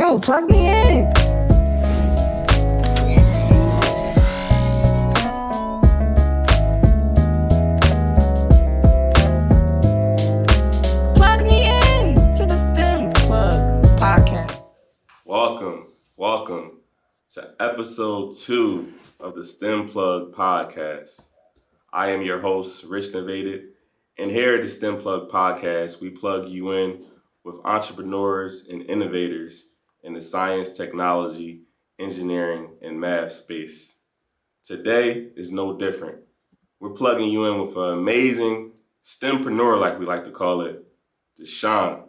Yo, plug me in. Plug me in to the STEM Plug podcast. Welcome to episode 2 of the STEM Plug podcast. I am your host, Rich Novated, and here at the STEM Plug podcast, we plug you in with entrepreneurs and innovators in the science, technology, engineering, and math space. Today is no different. We're plugging you in with an amazing STEMpreneur, like we like to call it, Deshaun.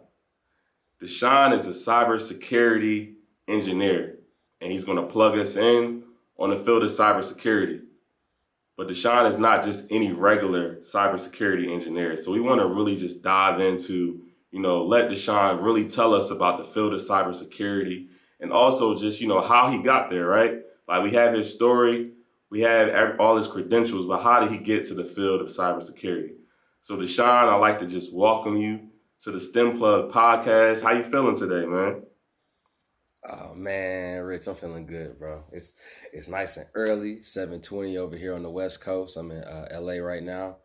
Deshaun is a cybersecurity engineer, and he's going to plug us in on the field of cybersecurity. But Deshaun is not just any regular cybersecurity engineer. So we want to really just dive into, let Deshaun really tell us about the field of cybersecurity and also just, how he got there, right? Like we have his story, we have all his credentials, but how did he get to the field of cybersecurity? So Deshaun, I'd like to just welcome you to the STEM Plug podcast. How you feeling today, man? Oh man, Rich, I'm feeling good, bro. It's nice and early, 7:20 over here on the West Coast. I'm in LA right now.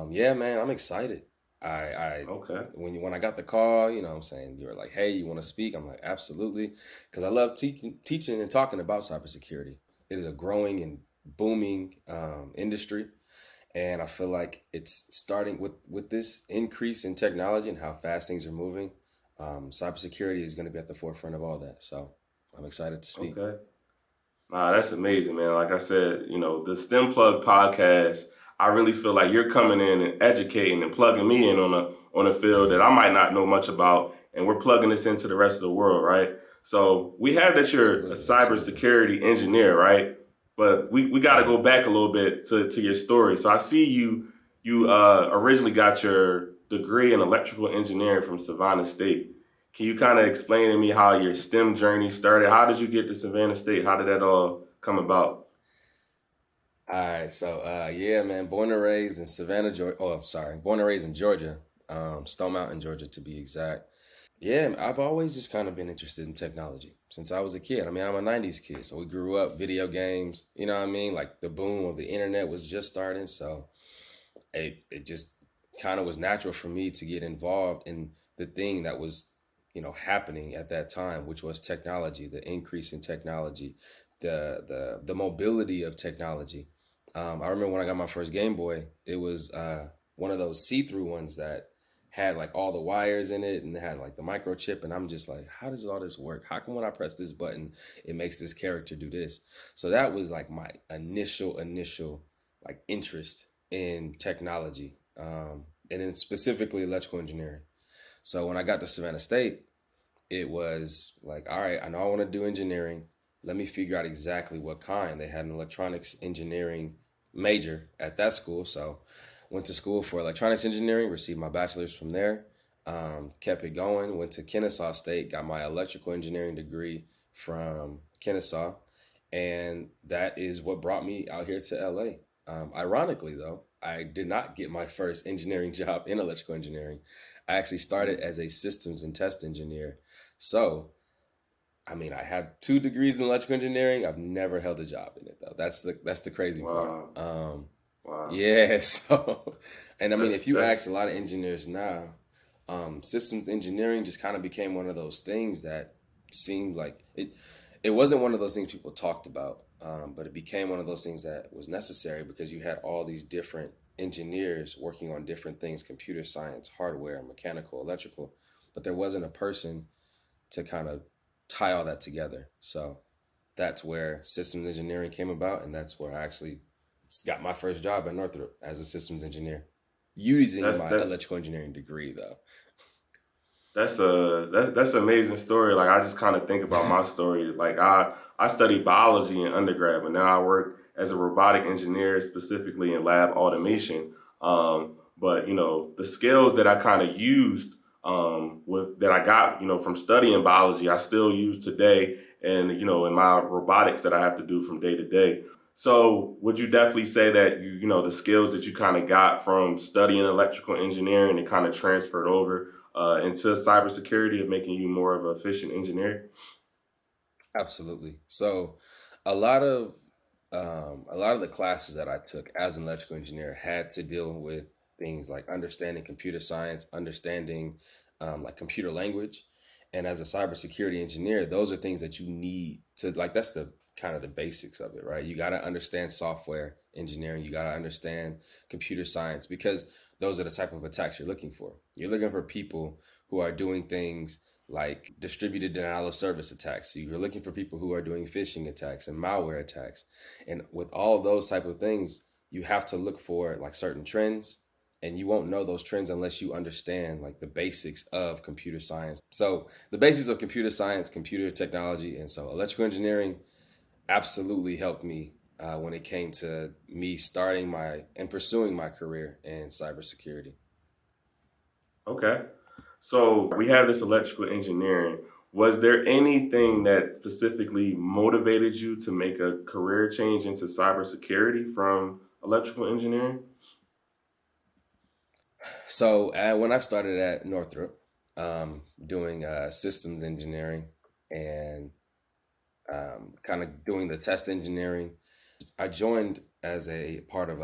Yeah, man, I'm excited. Okay. When I got the call, you know what I'm saying, you were like, hey, you want to speak? I'm like, absolutely. Because I love teaching and talking about cybersecurity. It is a growing and booming industry. And I feel like it's starting with this increase in technology and how fast things are moving. Cybersecurity is going to be at the forefront of all that. So I'm excited to speak. Okay. That's amazing, man. Like I said, the STEM Plug podcast, I really feel like you're coming in and educating and plugging me in on a field that I might not know much about, and we're plugging this into the rest of the world, right? So we have that you're a cybersecurity engineer, right? But we got to go back a little bit to your story. So I see you originally got your degree in electrical engineering from Savannah State. Can you kind of explain to me how your STEM journey started? How did you get to Savannah State? How did that all come about? All right, so yeah, man, born and raised in Savannah, Georgia. Oh, I'm sorry, born and raised in Georgia, Stone Mountain, Georgia, to be exact. Yeah, I've always just kind of been interested in technology since I was a kid. I mean, I'm a 90s kid, so we grew up video games, you know what I mean? Like the boom of the internet was just starting, so it just kind of was natural for me to get involved in the thing that was, happening at that time, which was technology, the increase in technology, the mobility of technology. I remember when I got my first Game Boy, it was one of those see-through ones that had like all the wires in it and it had like the microchip. And I'm just like, how does all this work? How come when I press this button, it makes this character do this? So that was like my initial like interest in technology. And then specifically electrical engineering. So when I got to Savannah State, it was like, all right, I know I want to do engineering. Let me figure out exactly what kind. They had an electronics engineering major at that school. So went to school for electronics engineering, received my bachelor's from there, kept it going, went to Kennesaw State, got my electrical engineering degree from Kennesaw. And that is what brought me out here to LA. Ironically, though, I did not get my first engineering job in electrical engineering. I actually started as a systems and test engineer. So, I mean, I have 2 degrees in electrical engineering. I've never held a job in it, though. That's the crazy part. Wow. Yeah. So, and I mean, if you ask a lot of engineers now, systems engineering just kind of became one of those things that seemed like it wasn't one of those things people talked about. But it became one of those things that was necessary because you had all these different engineers working on different things, computer science, hardware, mechanical, electrical, but there wasn't a person to kind of tie all that together. So that's where systems engineering came about, and that's where I actually got my first job at Northrop as a systems engineer, using my electrical engineering degree, though. That's an amazing story. Like I just kind of think about my story. Like I studied biology in undergrad, but now I work as a robotic engineer, specifically in lab automation. But the skills that I kind of used that I got from studying biology, I still use today, and in my robotics that I have to do from day to day. So would you definitely say that the skills that you kind of got from studying electrical engineering and kind of transferred over into cybersecurity of making you more of an efficient engineer? Absolutely. So a lot of the classes that I took as an electrical engineer had to deal with things like understanding computer science, understanding like computer language. And as a cybersecurity engineer, those are things that you need to like, that's the kind of the basics of it, right? You got to understand software engineering, you got to understand computer science, because those are the type of attacks you're looking for. You're looking for people who are doing things like distributed denial of service attacks. So you're looking for people who are doing phishing attacks and malware attacks. And with all of those type of things, you have to look for like certain trends, and you won't know those trends unless you understand like the basics of computer science. So the basics of computer science, computer technology, and so electrical engineering absolutely helped me when it came to me starting my and pursuing my career in cybersecurity. Okay. So we have this electrical engineering. Was there anything that specifically motivated you to make a career change into cybersecurity from electrical engineering? So when I started at Northrop, doing systems engineering and kind of doing the test engineering, I joined as a part of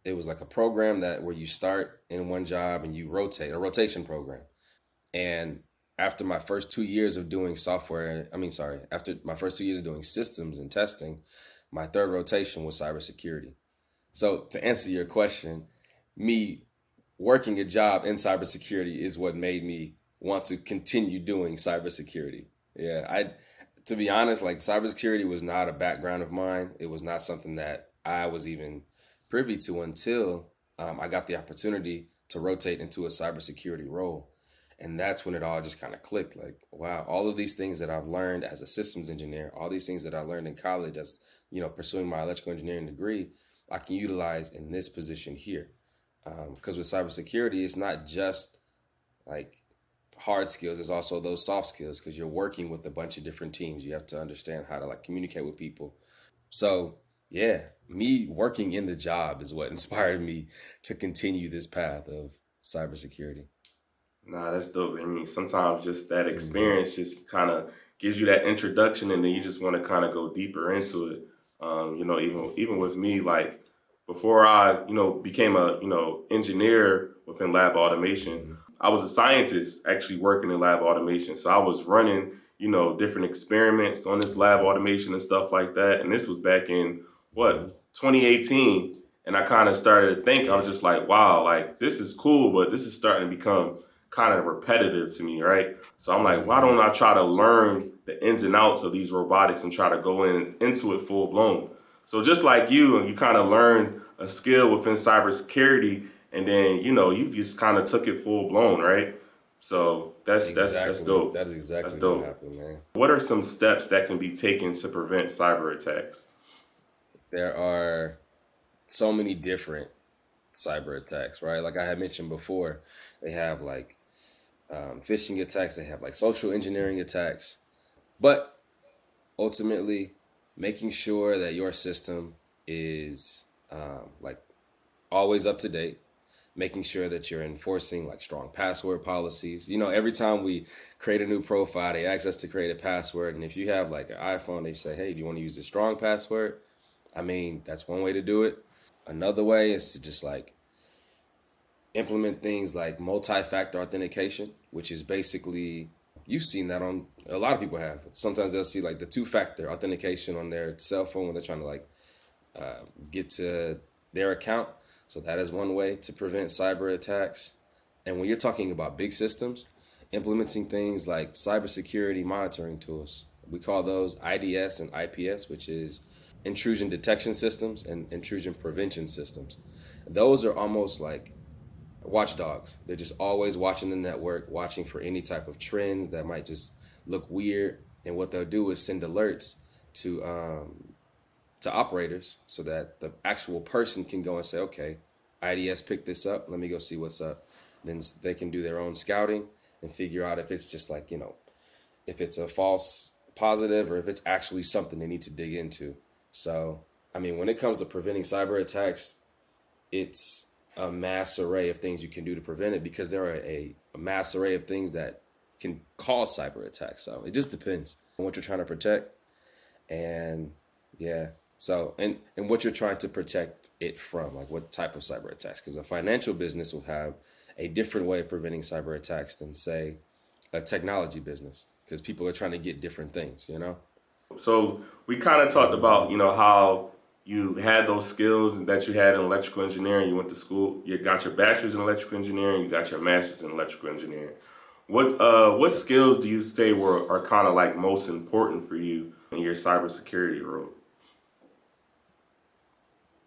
it was like a program that where you start in one job and you rotate, a rotation program. And after my first 2 years of doing after my first 2 years of doing systems and testing, my third rotation was cybersecurity. So to answer your question, me working a job in cybersecurity is what made me want to continue doing cybersecurity. Yeah, to be honest, like cybersecurity was not a background of mine. It was not something that I was even privy to until I got the opportunity to rotate into a cybersecurity role. And that's when it all just kind of clicked. Like, wow, all of these things that I've learned as a systems engineer, all these things that I learned in college as, pursuing my electrical engineering degree, I can utilize in this position here. Because with cybersecurity, it's not just like hard skills, it's also those soft skills because you're working with a bunch of different teams. You have to understand how to like communicate with people. So, yeah, me working in the job is what inspired me to continue this path of cybersecurity. Nah, that's dope. I mean, sometimes just that Mm-hmm. experience just kind of gives you that introduction, and then you just want to kind of go deeper into it. Even with me, like before I, became a, engineer within lab automation, Mm-hmm. I was a scientist actually working in lab automation. So I was running, different experiments on this lab Okay. automation and stuff like that. And this was back in Mm-hmm. what 2018. And I kind of started to think, I was Yeah. just like, wow, like this is cool, but this is starting to become kind of repetitive to me, right? So I'm like, why Mm-hmm. don't I try to learn the ins and outs of these robotics and try to go into it full blown? So just like you kind of learned a skill within cybersecurity, and then you just kind of took it full blown, right? So that's Exactly. dope. That is That's exactly what dope. happened, man. What are some steps that can be taken to prevent cyber attacks? There are so many different cyber attacks, right? Like I had mentioned before, they have like phishing attacks, they have like social engineering attacks, but ultimately, making sure that your system is like always up to date, making sure that you're enforcing like strong password policies. Every time we create a new profile, they ask us to create a password. And if you have like an iPhone, they say, hey, do you want to use a strong password? I mean, that's one way to do it. Another way is to just like implement things like multi-factor authentication, which is basically you've seen that on a lot of people have. Sometimes they'll see like the two-factor authentication on their cell phone when they're trying to like get to their account. So that is one way to prevent cyber attacks. And when you're talking about big systems, implementing things like cybersecurity monitoring tools, we call those IDS and IPS, which is intrusion detection systems and intrusion prevention systems. Those are almost like watchdogs. They're just always watching the network, watching for any type of trends that might just look weird. And what they'll do is send alerts to operators so that the actual person can go and say, okay, IDS picked this up. Let me go see what's up. Then they can do their own scouting and figure out if it's just like, if it's a false positive or if it's actually something they need to dig into. So, I mean, when it comes to preventing cyber attacks, it's a mass array of things you can do to prevent it because there are a mass array of things that can cause cyber attacks. So it just depends on what you're trying to protect. And yeah, so and what you're trying to protect it from, like what type of cyber attacks. Because a financial business will have a different way of preventing cyber attacks than, say, a technology business, because people are trying to get different things, you know? So we kind of talked about, how you had those skills that you had in electrical engineering. You went to school, you got your bachelor's in electrical engineering, you got your master's in electrical engineering. What skills do you say are kind of like most important for you in your cybersecurity role?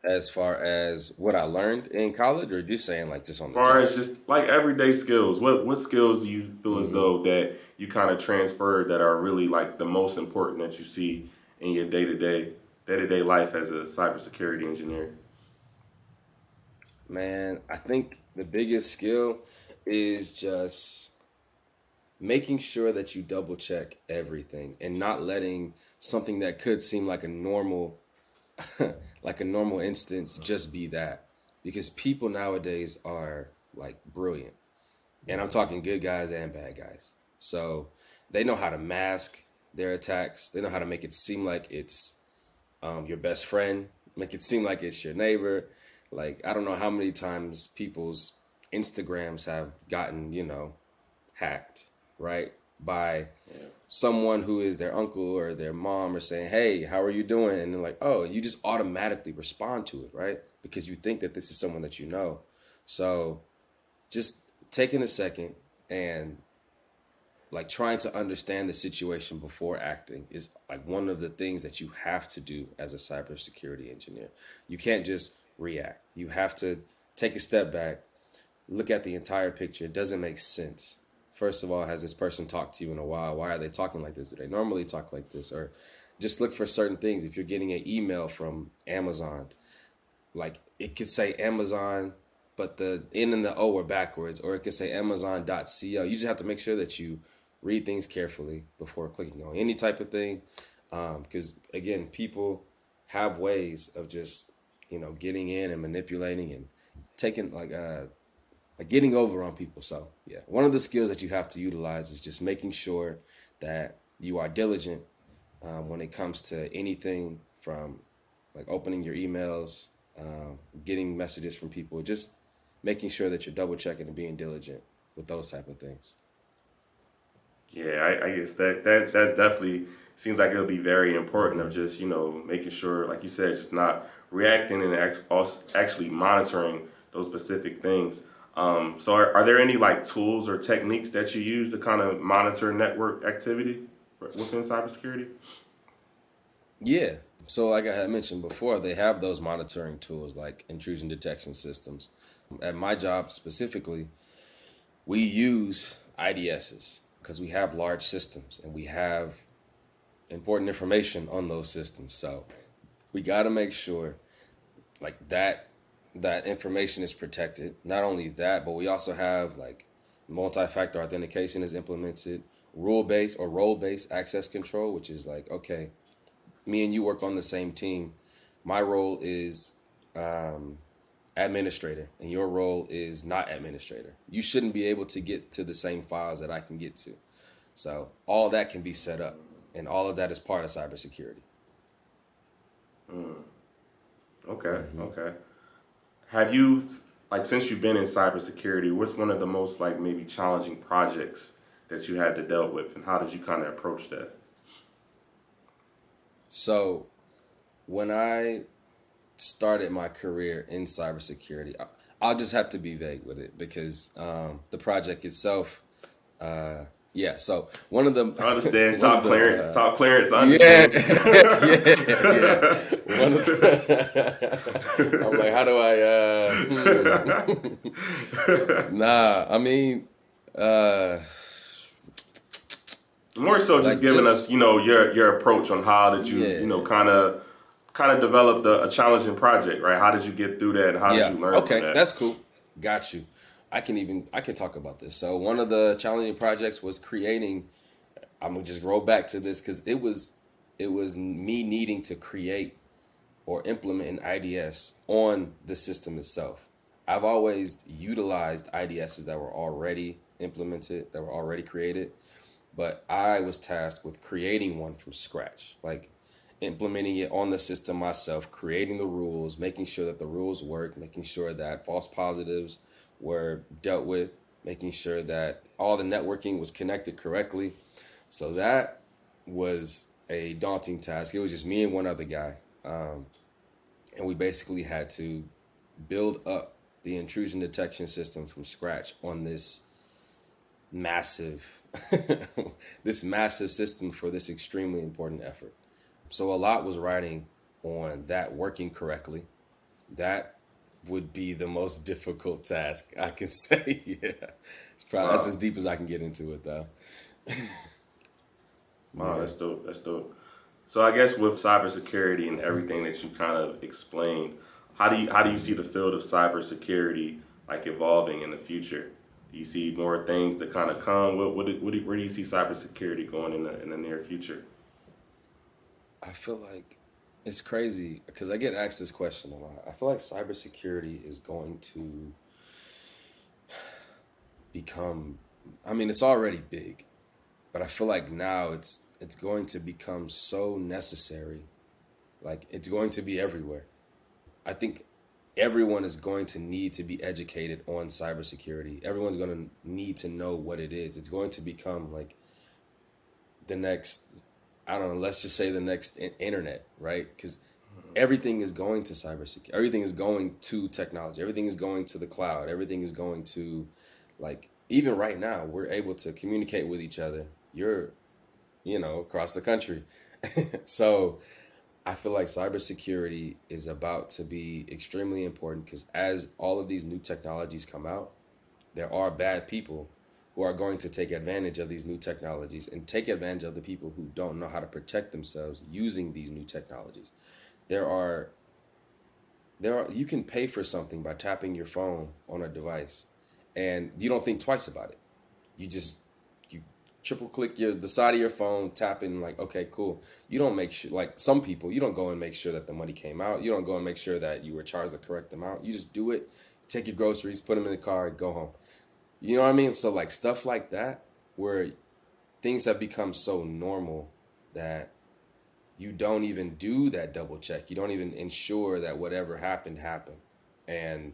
As far as what I learned in college, or just saying like just on As the far job? as just like everyday skills, what skills do you feel as though that you kind of transferred that are really like the most important that you see in your day-to-day life as a cybersecurity engineer? Man, I think the biggest skill is just making sure that you double check everything and not letting something that could seem like a normal like a normal instance just be that, because people nowadays are like brilliant, and I'm talking good guys and bad guys. So they know how to mask their attacks. They know how to make it seem like it's your best friend, make it seem like it's your neighbor. Like, I don't know how many times people's Instagrams have gotten, hacked, right? By someone who is their uncle or their mom, or saying, "Hey, how are you doing?" And they're like, "Oh," you just automatically respond to it, right? Because you think that this is someone that you know. So just taking a second and like trying to understand the situation before acting is like one of the things that you have to do as a cybersecurity engineer. You can't just react. You have to take a step back, look at the entire picture. It doesn't make sense. First of all, has this person talked to you in a while? Why are they talking like this? Do they normally talk like this? Or just look for certain things. If you're getting an email from Amazon, like it could say Amazon, but the N and the O are backwards, or it could say Amazon.co. You just have to make sure that you read things carefully before clicking on any type of thing. Because again, people have ways of just, getting in and manipulating and taking like getting over on people. So yeah, one of the skills that you have to utilize is just making sure that you are diligent when it comes to anything from like opening your emails, getting messages from people, just making sure that you're double checking and being diligent with those type of things. Yeah, I guess that's definitely seems like it'll be very important of just making sure, like you said, just not reacting and actually monitoring those specific things. So are there any like tools or techniques that you use to kind of monitor network activity within cybersecurity? Yeah. So like I had mentioned before, they have those monitoring tools like intrusion detection systems. At my job specifically, we use IDSs because we have large systems and we have important information on those systems. So we got to make sure like that information is protected. Not only that, but we also have like multi-factor authentication is implemented, rule-based or role-based access control, which is like, okay, me and you work on the same team. My role is administrator, and your role is not administrator. You shouldn't be able to get to the same files that I can get to. So all that can be set up, and all of that is part of cybersecurity. Okay, okay. Have you, like, since you've been in cybersecurity, what's one of the most like maybe challenging projects that you had to deal with, and how did you kind of approach that? So when I started my career in cybersecurity, I'll just have to be vague with it because the project itself, yeah. So one of the I understand one top of clearance, the top clearance. I yeah, understand. yeah. One of the, I'm like, how do I? Nah, I mean, uh, More so, just like giving us, just your approach on how did you, yeah. kind of develop a challenging project, right? How did you get through that, and how did Yeah. you learn from Okay. that? That's cool. Got you. I can talk about this. So one of the challenging projects was creating. I'm gonna just roll back to this because it was me needing to create or implement an IDS on the system itself. I've always utilized IDSs that were already implemented, that were already created. But I was tasked with creating one from scratch, like implementing it on the system myself, creating the rules, making sure that the rules work, making sure that false positives were dealt with, making sure that all the networking was connected correctly. So that was a daunting task. It was just me and one other guy. And we basically had to build up the intrusion detection system from scratch on this massive this massive system for this extremely important effort. So a lot was riding on that working correctly. That would be the most difficult task, I can say. Yeah. It's probably that's as deep as I can get into it though. Wow, that's dope. That's dope. So I guess with cybersecurity and everything that you kind of explained, how do you see the field of cybersecurity like evolving in the future? Do you see more things that kind of come? Where do you see cybersecurity going in the near future? I feel like it's crazy because I get asked this question a lot. I feel like cybersecurity is going to become, I mean, it's already big, but I feel like now it's going to become so necessary. Like it's going to be everywhere. I think everyone is going to need to be educated on cybersecurity. Everyone's going to need to know what it is. It's going to become like the next, I don't know, let's just say the next internet, right? Because everything is going to cybersecurity. Everything is going to technology. Everything is going to the cloud. Everything is going to, like, even right now, we're able to communicate with each other. You're, across the country. So I feel like cybersecurity is about to be extremely important because as all of these new technologies come out, there are bad people who are going to take advantage of these new technologies and take advantage of the people who don't know how to protect themselves using these new technologies. There are you can pay for something by tapping your phone on a device and you don't think twice about it. You triple click the side of your phone, tap in, like, okay, cool. You don't make sure, like some people, you don't go and make sure that the money came out. You don't go and make sure that you were charged the correct amount. You just do it, take your groceries, put them in the car, go home. You know what I mean? So like stuff like that, where things have become so normal that you don't even do that double check. You don't even ensure that whatever happened. And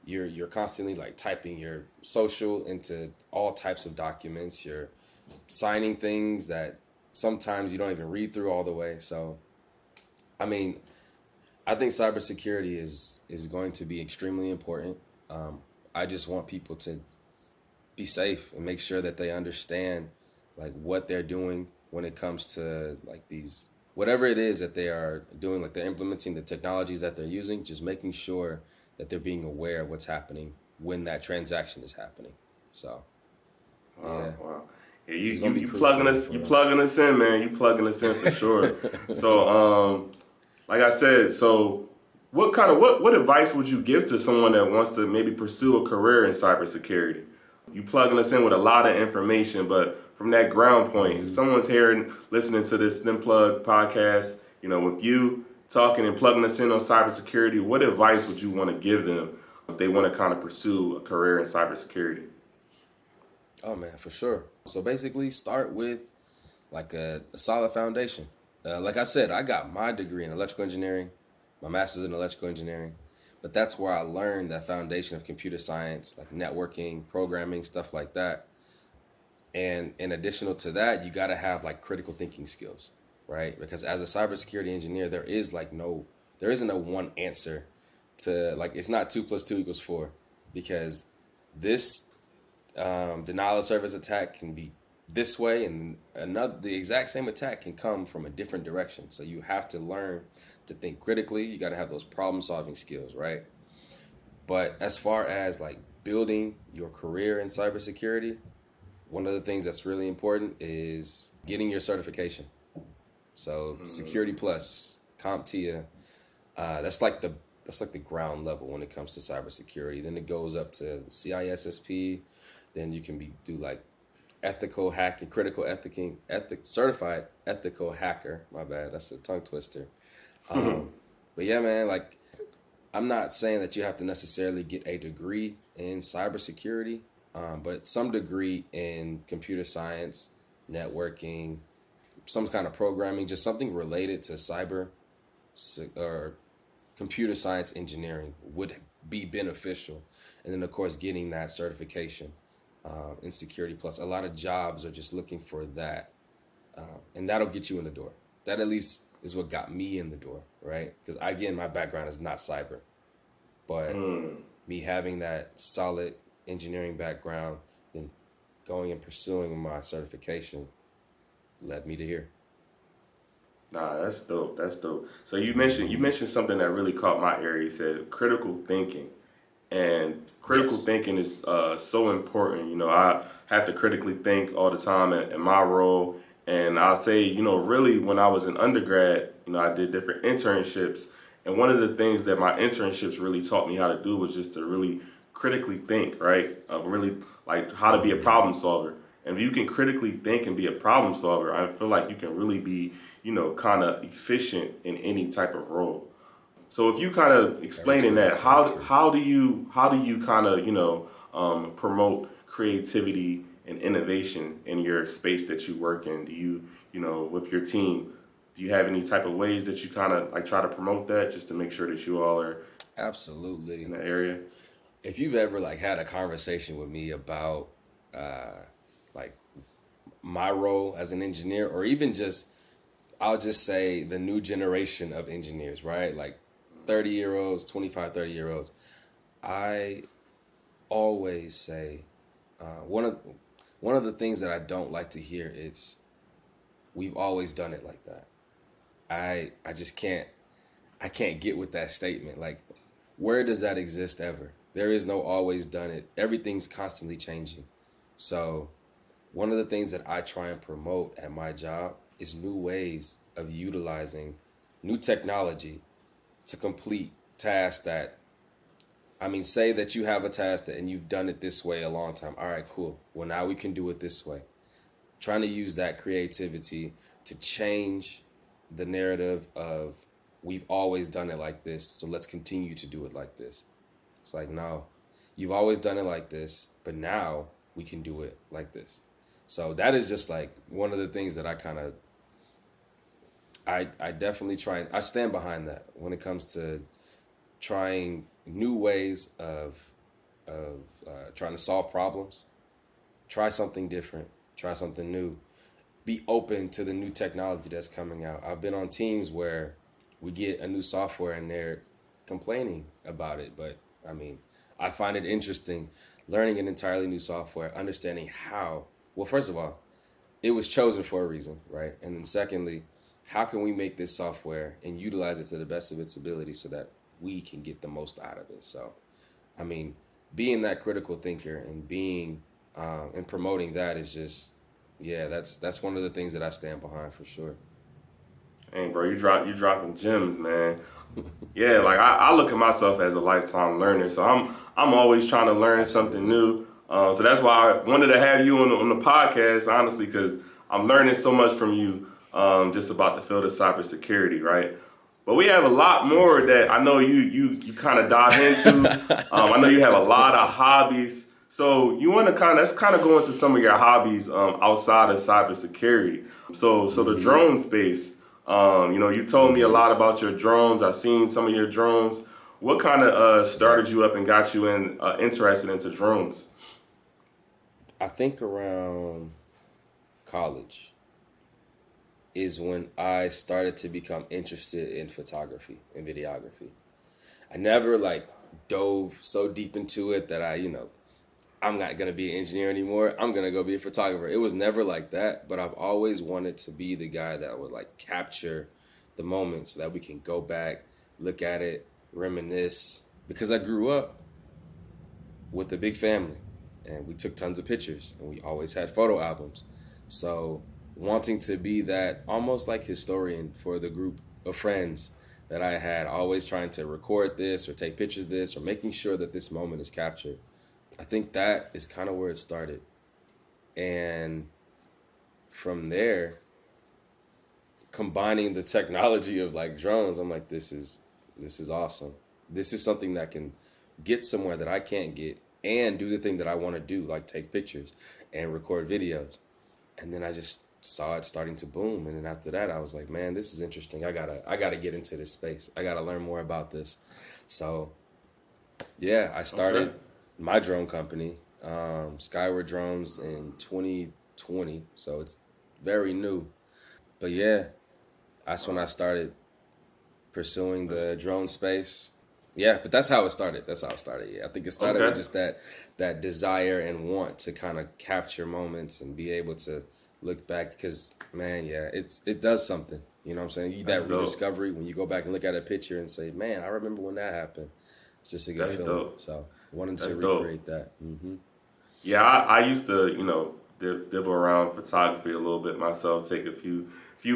you're constantly like typing your social into all types of documents. You're signing things that sometimes you don't even read through all the way. So, I mean, I think cybersecurity is going to be extremely important. I just want people to be safe and make sure that they understand like what they're doing when it comes to like these, whatever it is that they are doing, like they're implementing the technologies that they're using, just making sure that they're being aware of what's happening when that transaction is happening. So, yeah. Wow. Yeah, you plugging us in, man. You plugging us in for sure. So, like I said, so what advice would you give to someone that wants to maybe pursue a career in cybersecurity? You plugging us in with a lot of information, but from that ground point, if someone's listening to this STEM Plug podcast, with you talking and plugging us in on cybersecurity, what advice would you want to give them if they want to kind of pursue a career in cybersecurity? Oh man, for sure. So basically start with like a solid foundation. Like I said, I got my degree in electrical engineering, my master's in electrical engineering, but that's where I learned that foundation of computer science, like networking, programming, stuff like that. And in additional to that, you got to have like critical thinking skills, right? Because as a cybersecurity engineer, there isn't a one answer to, like, it's not 2 + 2 = 4, because this denial of service attack can be this way, and the exact same attack can come from a different direction. So you have to learn to think critically. You got to have those problem solving skills, right? But as far as like building your career in cybersecurity, one of the things that's really important is getting your certification. So Security Plus, CompTIA, that's like the ground level when it comes to cybersecurity. Then it goes up to CISSP. Then you can do like ethical hacking, certified ethical hacker. My bad, that's a tongue twister. But yeah, man, like, I'm not saying that you have to necessarily get a degree in cybersecurity. but some degree in computer science, networking, some kind of programming, just something related to cyber or computer science engineering would be beneficial. And then, of course, getting that certification in Security Plus. A lot of jobs are just looking for that. And that'll get you in the door. That at least is what got me in the door, right? Because, again, my background is not cyber. But me having that solid engineering background and going and pursuing my certification led me to here. Nah, that's dope. That's dope. So you mentioned something that really caught my ear. You said critical thinking, and critical thinking is so important. You know, I have to critically think all the time in my role, and I'll say, you know, really when I was an undergrad, you know, I did different internships, and one of the things that my internships really taught me how to do was just to really critically think, right? Really like how to be a problem solver. And if you can critically think and be a problem solver, I feel like you can really be, you know, kind of efficient in any type of role. So if you kind of explaining that, how do you kind of, you know, promote creativity and innovation in your space that you work in? Do you, you know, with your team, do you have any type of ways that you kind of like try to promote that just to make sure that you all are absolutely in the area? If you've ever like had a conversation with me about like my role as an engineer, or even just, I'll just say the new generation of engineers, right? Like 30-year-olds, 25, 30-year-olds. I always say one of the things that I don't like to hear is we've always done it like that. I just can't get with that statement. Like, where does that exist ever? There is no always done it. Everything's constantly changing. So one of the things that I try and promote at my job is new ways of utilizing new technology to complete tasks that, I mean, say that you have a task and you've done it this way a long time. All right, cool. Well, now we can do it this way. Trying to use that creativity to change the narrative of we've always done it like this, so let's continue to do it like this. It's like, no, you've always done it like this, but now we can do it like this. So that is just like one of the things that I kind of, I definitely try and I stand behind that when it comes to trying new ways of trying to solve problems. Try something different, try something new, be open to the new technology that's coming out. I've been on teams where we get a new software and they're complaining about it, but I mean, I find it interesting learning an entirely new software, understanding how, well, first of all, it was chosen for a reason, right? And then secondly, how can we make this software and utilize it to the best of its ability so that we can get the most out of it? So, I mean, being that critical thinker and being and promoting that is just, yeah, that's one of the things that I stand behind for sure. Hey, bro, you dropping gems, man. Yeah, like I look at myself as a lifetime learner, so I'm always trying to learn something new. So that's why I wanted to have you on the podcast, honestly, because I'm learning so much from you, just about the field of cybersecurity, right? But we have a lot more that I know you kind of dive into. I know you have a lot of hobbies, so you want to let's kind of go into some of your hobbies outside of cybersecurity. So the drone space. You know, you told me a lot about your drones. I've seen some of your drones. What kind of started you up and got you interested into drones? I think around college is when I started to become interested in photography and videography. I never like dove so deep into it that I'm not going to be an engineer anymore. I'm going to go be a photographer. It was never like that, but I've always wanted to be the guy that would like capture the moment so that we can go back, look at it, reminisce. Because I grew up with a big family and we took tons of pictures and we always had photo albums. So wanting to be that almost like historian for the group of friends that I had, always trying to record this or take pictures of this or making sure that this moment is captured. I think that is kind of where it started. And from there, combining the technology of like drones, I'm like, this is awesome. This is something that can get somewhere that I can't get and do the thing that I want to do, like take pictures and record videos. And then I just saw it starting to boom. And then after that, I was like, man, this is interesting. I gotta get into this space. I gotta learn more about this. So yeah, I started my drone company, Skyward Drones, in 2020. So it's very new. But yeah, that's when I started pursuing the drone space. Yeah, but that's how it started. That's how it started. Yeah, I think it started with just that desire and want to kind of capture moments and be able to look back. Because man, yeah, it does something. You know what I'm saying? That rediscovery when you go back and look at a picture and say, "Man, I remember when that happened." It's just a good feeling. Dope. So wanting to recreate that. Mm-hmm. Yeah, I used to, dibble around photography a little bit myself, take a few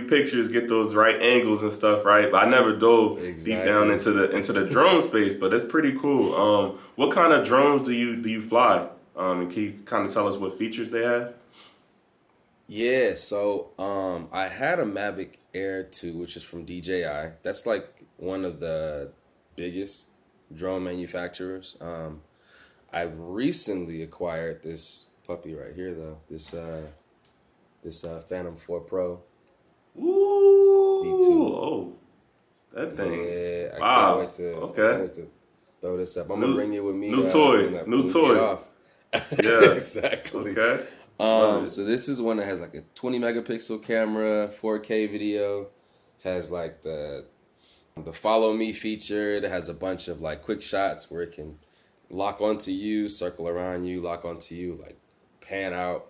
pictures, get those right angles and stuff, right? But I never dove deep down into the drone space. But it's pretty cool. What kind of drones do you fly? And can you kind of tell us what features they have? Yeah, so I had a Mavic Air 2, which is from DJI. That's like one of the biggest drone manufacturers. I recently acquired this puppy right here, though. This Phantom 4 Pro. Ooh, D2. oh, that thing. Yeah, wow. I can't wait to throw this up. I'm gonna bring it with me. New toy. When we get off. Yeah. Exactly. Okay. So this is one that has like a 20 megapixel camera, 4K video, has like the follow me feature. It has a bunch of like quick shots where it can lock onto you, circle around you, lock onto you, like pan out.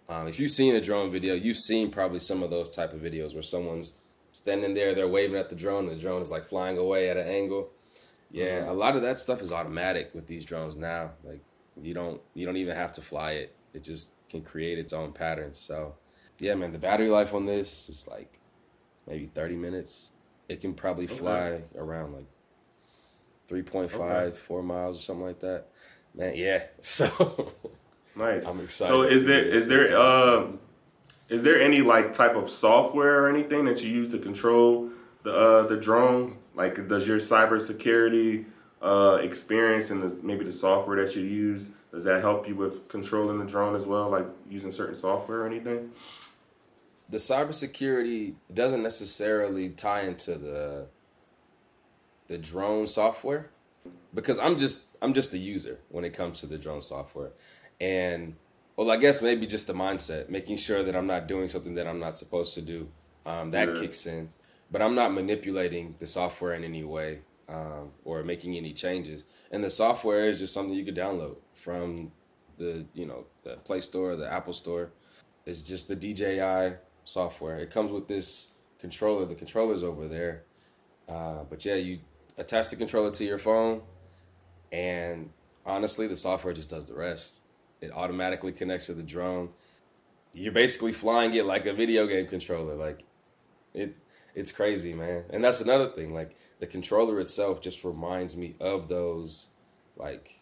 If you've seen a drone video, you've seen probably some of those type of videos where someone's standing there, they're waving at the drone, and the drone is like flying away at an angle. Yeah, a lot of that stuff is automatic with these drones now. Like you don't even have to fly it. It just can create its own patterns. So yeah, man, the battery life on this is like maybe 30 minutes. It can probably fly around like 3.5, 4 miles or something like that. Man, yeah. So nice. I'm excited. So is there any like type of software or anything that you use to control the drone? Like, does your cybersecurity experience and maybe the software that you use, does that help you with controlling the drone as well, like using certain software or anything? The cybersecurity doesn't necessarily tie into the drone software, because I'm just a user when it comes to the drone software. And well, I guess maybe just the mindset, making sure that I'm not doing something that I'm not supposed to do, kicks in. But I'm not manipulating the software in any way, or making any changes. And the software is just something you could download from the Play Store, the Apple Store. It's just the DJI software. It comes with this controller. The controller's over there. But yeah, you attach the controller to your phone, and honestly, the software just does the rest. It automatically connects to the drone. You're basically flying it like a video game controller. Like it's crazy, man. And that's another thing. Like the controller itself just reminds me of those like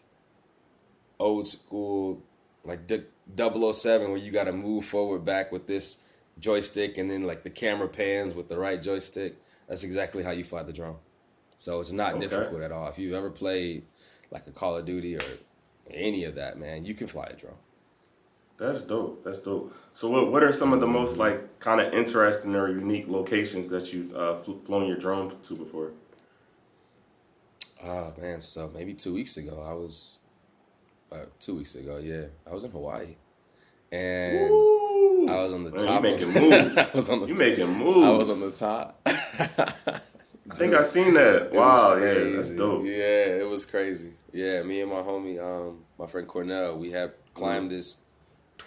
old school, like 007, where you got to move forward back with this joystick, and then like the camera pans with the right joystick. That's exactly how you fly the drone. So it's not difficult at all. If you've ever played like a Call of Duty or any of that, man, you can fly a drone. That's dope. That's dope. So what are some of the most like kind of interesting or unique locations that you've flown your drone to before? Oh man, so maybe 2 weeks ago I was 2 weeks ago, yeah, I was in Hawaii, and Ooh, I was on the man, top. You making moves? Making moves? I was on the top. I think I seen that. Wow, yeah, that's dope. Yeah, it was crazy. Yeah, me and my homie, my friend Cornell, we had climbed this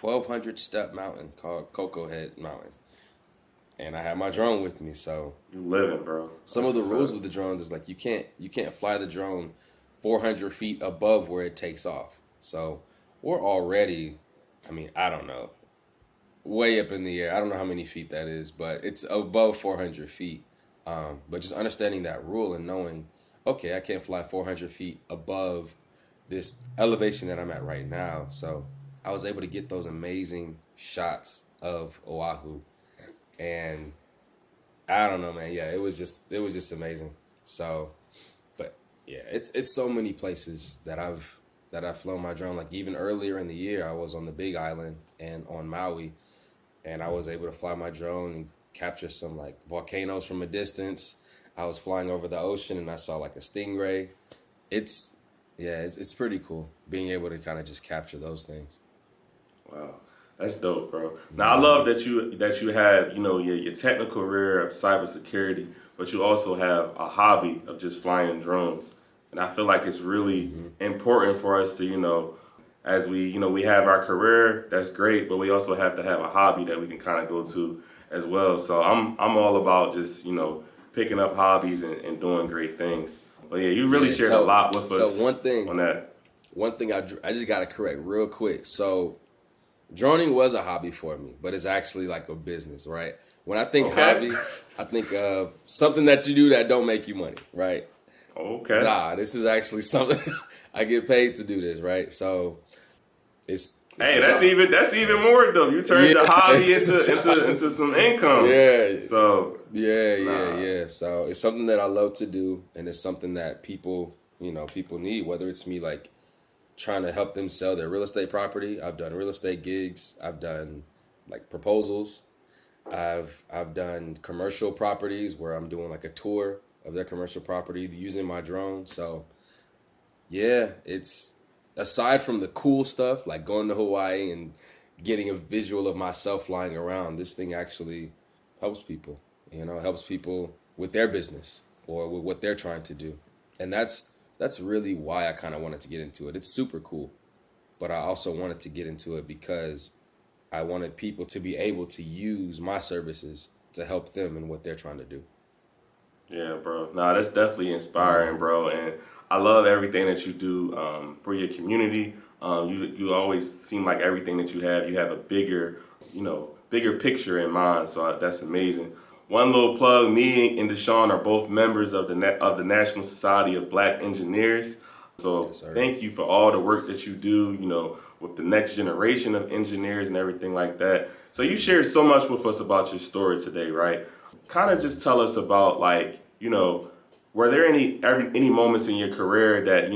1,200 step mountain called Cocoa Head Mountain, and I had my drone with me. So you living, bro. Some of the rules with the drones is like you can't fly the drone 400 feet above where it takes off. So we're already, I don't know, way up in the air. I don't know how many feet that is, but it's above 400 feet. But just understanding that rule and knowing, okay, I can't fly 400 feet above this elevation that I'm at right now. So I was able to get those amazing shots of Oahu, and I don't know, man. Yeah, it was just amazing. So, but yeah, it's so many places that I've that I've flown my drone. Like even earlier in the year, I was on the Big Island and on Maui, and I was able to fly my drone and capture some like volcanoes from a distance. I was flying over the ocean and I saw like a stingray. It's it's pretty cool being able to kind of just capture those things. Wow, that's dope, bro. Now I love that you have your technical career of cybersecurity, but you also have a hobby of just flying drones, and I feel like it's really important for us to as we have our career, that's great, but we also have to have a hobby that we can kind of go to as well. So I'm all about just picking up hobbies and doing great things. But yeah, you really shared a lot with us. So on that. One thing I just got to correct real quick. So droning was a hobby for me, but it's actually like a business, right? When I think hobby, I think of something that you do that don't make you money, right? Okay. Nah, this is actually something I get paid to do this, right? So it's hey, that's even more dope. You turned the hobby into some income. Yeah. So yeah. So it's something that I love to do, and it's something that people need. Whether it's me like trying to help them sell their real estate property, I've done real estate gigs, I've done like proposals, I've done commercial properties where I'm doing like a tour of their commercial property using my drone. So yeah, it's aside from the cool stuff like going to Hawaii and getting a visual of myself flying around, this thing actually helps people. Helps people with their business or with what they're trying to do. And that's really why I kind of wanted to get into it. It's super cool, but I also wanted to get into it because I wanted people to be able to use my services to help them in what they're trying to do. Yeah, bro. No, that's definitely inspiring, bro. And I love everything that you do for your community. You always seem like everything that you have a bigger picture in mind. So that's amazing. One little plug: me and Deshaun are both members of the National Society of Black Engineers. So Yes, sir. thank you for all the work that you do, with the next generation of engineers and everything like that. So you shared so much with us about your story today, right? Kind of just tell us about were there any moments in your career that,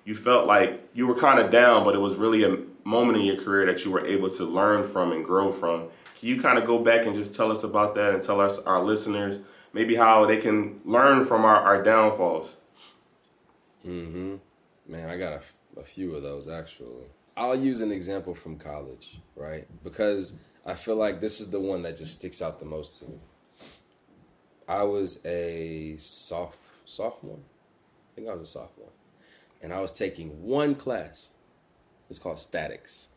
you felt like you were kind of down, but it was really a moment in your career that you were able to learn from and grow from? Can you kind of go back and just tell us about that and tell us, our listeners, maybe how they can learn from our downfalls? Man, I got a few of those actually. I'll use an example from college, right? Because I feel like this is the one that just sticks out the most to me. I was a sophomore. I think I was a sophomore. And I was taking one class. It's called statics.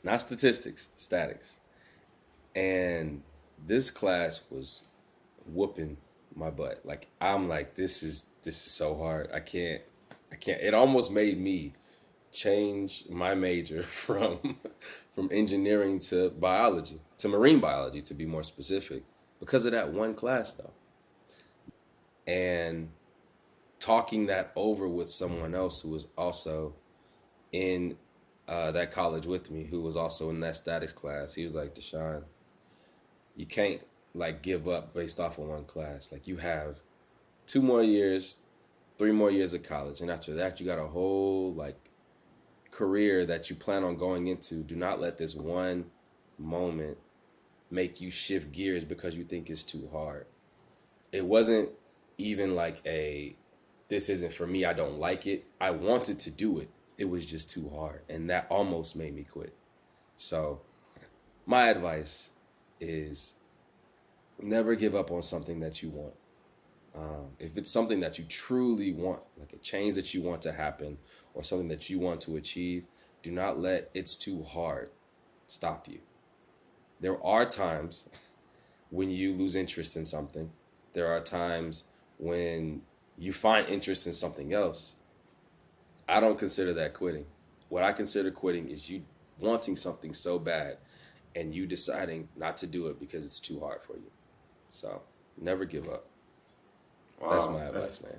Not statistics, statics. And this class was whooping my butt. Like I'm like, this is so hard. I can't. It almost made me change my major from engineering to biology, to marine biology to be more specific, because of that one class though. And talking that over with someone else who was also in that college with me, who was also in that statics class, he was like, Deshaun, you can't like give up based off of one class. Like you have 2 more years, 3 more years of college, and after that you got a whole like career that you plan on going into. Do not let this one moment make you shift gears because you think it's too hard. It wasn't even like this isn't for me, I don't like it. I wanted to do it. It was just too hard, and that almost made me quit. So my advice is never give up on something that you want. If it's something that you truly want, like a change that you want to happen or something that you want to achieve, do not let it's too hard stop you. There are times when you lose interest in something. There are times when you find interest in something else. I don't consider that quitting. What I consider quitting is you wanting something so bad and you deciding not to do it because it's too hard for you. So never give up. Wow, that's my advice, man.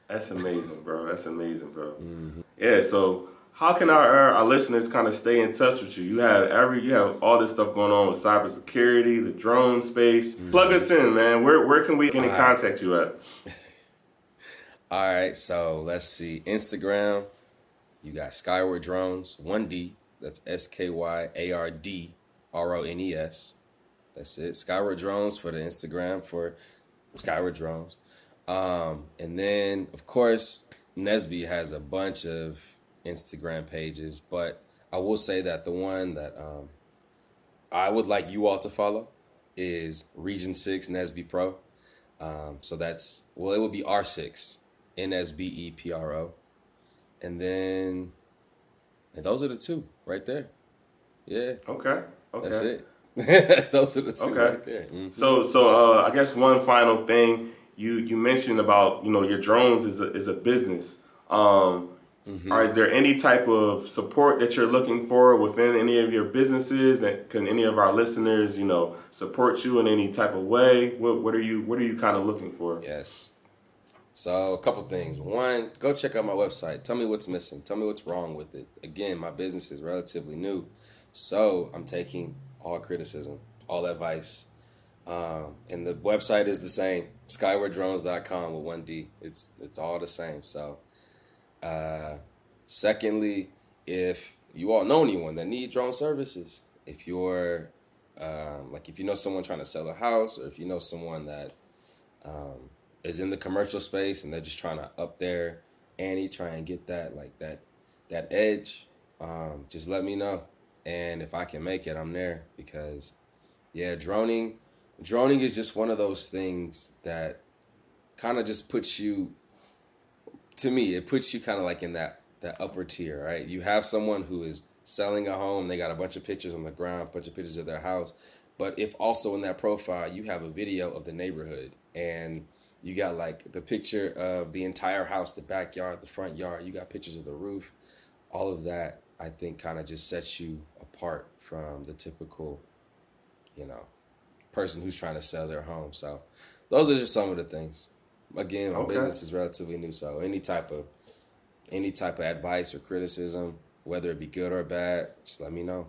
That's amazing, bro. That's amazing, bro. Mm-hmm. Yeah. So how can our listeners kind of stay in touch with you? You have all this stuff going on with cybersecurity, the drone space. Mm-hmm. Plug us in, man. Where can we get in contact you at? All right. So let's see. Instagram You got Skyward Drones, 1D. That's SKYARDRONES. That's it. Skyward Drones for the Instagram for Skyward Drones. And then, of course, Nesby has a bunch of Instagram pages, but I will say that the one that I would like you all to follow is Region 6 Nesby Pro. So that's, well, it would be R6, NSBEPRO. And then, and those are the two right there. Yeah. Okay. That's it. Those are the two right there. Mm-hmm. So I guess one final thing you mentioned about, your drones is a business. Or is there any type of support that you're looking for within any of your businesses? That can any of our listeners, support you in any type of way? What are you kind of looking for? Yes. So a couple things. One, go check out my website. Tell me what's missing. Tell me what's wrong with it. Again, my business is relatively new, so I'm taking all criticism, all advice. And the website is the same, skywarddrones.com with 1D. It's all the same. So, secondly, if you all know anyone that need drone services, if you're if you know someone trying to sell a house, or if you know someone that is in the commercial space and they're just trying to up their ante, try and get that that edge, just let me know. And if I can make it, I'm there, because droning is just one of those things that kind of just puts you, to me, it puts you kind of like in that upper tier, right? You have someone who is selling a home, they got a bunch of pictures on the ground, a bunch of pictures of their house, but if also in that profile you have a video of the neighborhood, and you got like the picture of the entire house, the backyard, the front yard, you got pictures of the roof, all of that, I think kind of just sets you apart from the typical, person who's trying to sell their home. So those are just some of the things. Again, my business is relatively new, so any type of advice or criticism, whether it be good or bad, just let me know.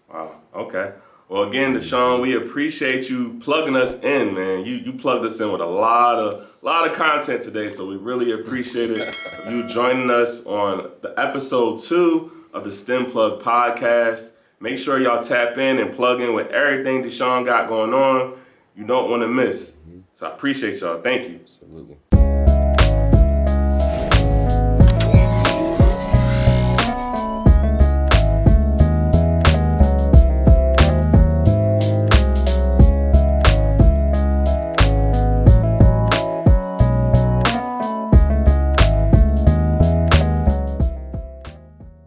Wow. Okay. Well, again, Deshaun, we appreciate you plugging us in, man. You plugged us in with a lot of content today, so we really appreciated you joining us on the episode 2 of the STEM Plug podcast. Make sure y'all tap in and plug in with everything Deshaun got going on. You don't want to miss. So I appreciate y'all. Thank you. Absolutely.